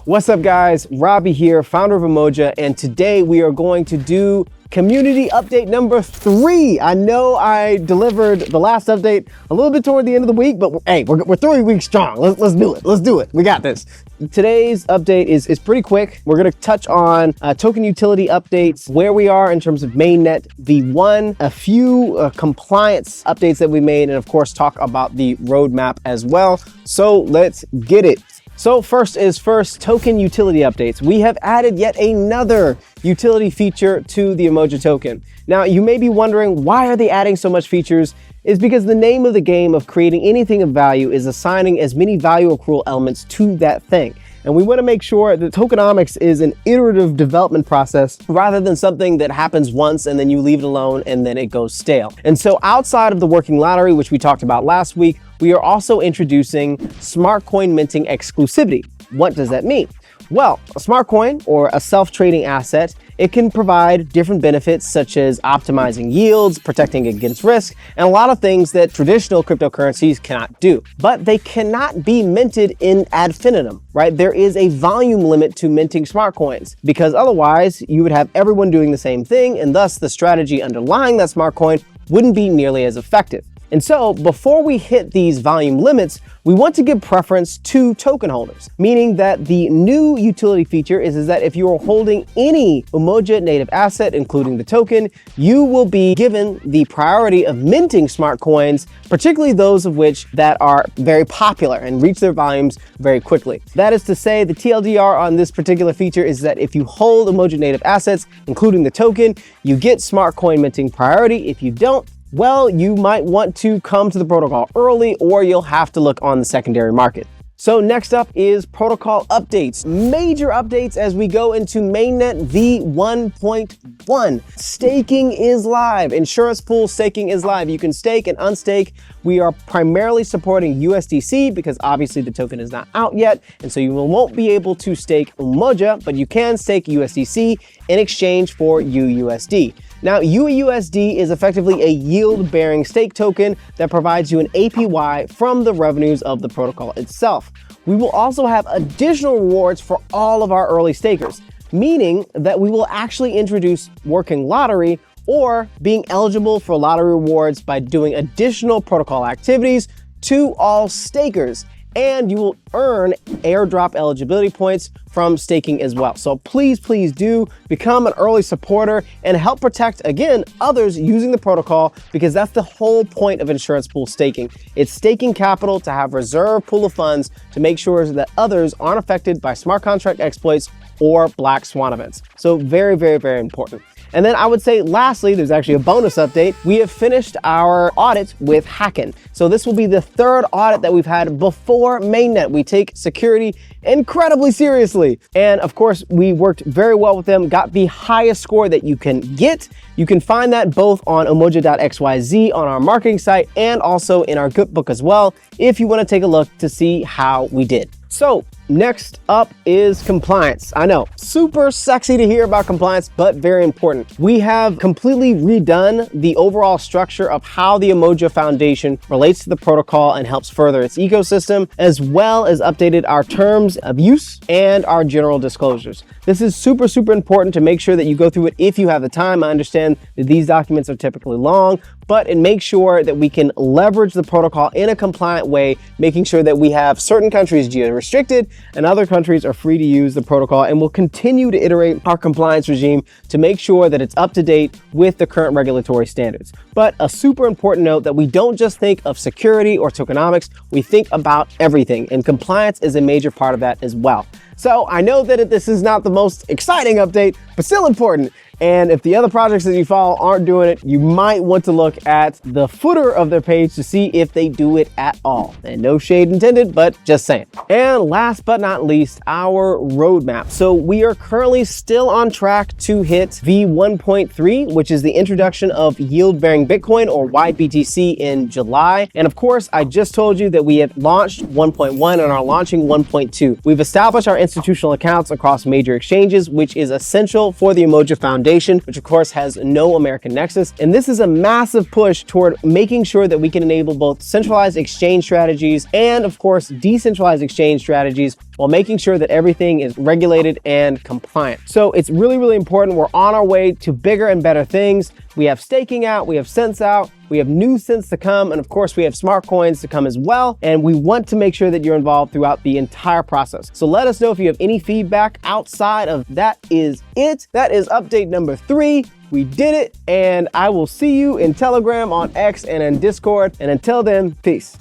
What's up guys, Robbie here, founder of Umoja, and today we are going to do community update number 3. I know I delivered the last update a little bit toward the end of the week, but hey, we're 3 weeks strong. Let's do it. We got this. Today's update is pretty quick. We're gonna touch on token utility updates, where we are in terms of Mainnet V1, a few compliance updates that we made, and of course talk about the roadmap as well. So let's get it. So first is first, token utility updates. We have added yet another utility feature to the Umoja token. Now, you may be wondering, why are they adding so much features? It's because the name of the game of creating anything of value is assigning as many value accrual elements to that thing. And we want to make sure that tokenomics is an iterative development process rather than something that happens once and then you leave it alone and then it goes stale. And so outside of the working lottery, which we talked about last week, we are also introducing Smartcoin Minting Exclusivity. What does that mean? Well, a smart coin, or a self-trading asset, it can provide different benefits such as optimizing yields, protecting against risk, and a lot of things that traditional cryptocurrencies cannot do. But they cannot be minted in ad infinitum, right? There is a volume limit to minting smart coins, because otherwise you would have everyone doing the same thing, and thus the strategy underlying that smart coin wouldn't be nearly as effective. And so before we hit these volume limits, we want to give preference to token holders, meaning that the new utility feature is that if you are holding any Umoja native asset, including the token, you will be given the priority of minting smart coins, particularly those of which that are very popular and reach their volumes very quickly. That is to say, the TLDR on this particular feature is that if you hold Umoja native assets, including the token, you get smart coin minting priority. If you don't, well, you might want to come to the protocol early, or you'll have to look on the secondary market. So next up is protocol updates. Major updates as we go into Mainnet V1.1. Staking is live. Insurance pool staking is live. You can stake and unstake. We are primarily supporting USDC because obviously the token is not out yet, and so you won't be able to stake Umoja, but you can stake USDC in exchange for UUSD. Now, UUSD is effectively a yield-bearing stake token that provides you an APY from the revenues of the protocol itself. We will also have additional rewards for all of our early stakers, meaning that we will actually introduce working lottery or being eligible for lottery rewards by doing additional protocol activities to all stakers. And you will earn airdrop eligibility points from staking as well. So please do become an early supporter and help protect, again, others using the protocol, because that's the whole point of insurance pool staking. It's staking capital to have reserve pool of funds to make sure that others aren't affected by smart contract exploits or black swan events. So very important. And then I would say lastly, there's actually a bonus update. We have finished our audit with Hacken. So this will be the 3rd audit that we've had before Mainnet. We take security incredibly seriously. And of course, we worked very well with them, got the highest score that you can get. You can find that both on umoja.xyz on our marketing site and also in our good book as well, if you want to take a look to see how we did. So next up is compliance. I know, super sexy to hear about compliance, but very important. We have completely redone the overall structure of how the Umoja Foundation relates to the protocol and helps further its ecosystem, as well as updated our terms of use and our general disclosures. This is super important to make sure that you go through it if you have the time. I understand that these documents are typically long, but it makes sure that we can leverage the protocol in a compliant way, making sure that we have certain countries geo-restricted and other countries are free to use the protocol, and we'll continue to iterate our compliance regime to make sure that it's up to date with the current regulatory standards. But a super important note that we don't just think of security or tokenomics, we think about everything, and compliance is a major part of that as well. So I know that this is not the most exciting update, but still important. And if the other projects that you follow aren't doing it, you might want to look at the footer of their page to see if they do it at all. And no shade intended, but just saying. And last but not least, our roadmap. So we are currently still on track to hit V1.3, which is the introduction of yield-bearing Bitcoin, or YBTC, in July. And of course, I just told you that we have launched 1.1 and are launching 1.2. We've established our institutional accounts across major exchanges, which is essential for the Umoja Foundation, which of course has no American nexus. And this is a massive push toward making sure that we can enable both centralized exchange strategies and of course decentralized exchange strategies while making sure that everything is regulated and compliant. So it's really, really important. We're on our way to bigger and better things. We have staking out, we have cents out, we have new cents to come, and of course we have smart coins to come as well. And we want to make sure that you're involved throughout the entire process. So let us know if you have any feedback outside of that. Is it. That is update number 3. We did it, and I will see you in Telegram, on X, and in Discord. And until then, peace.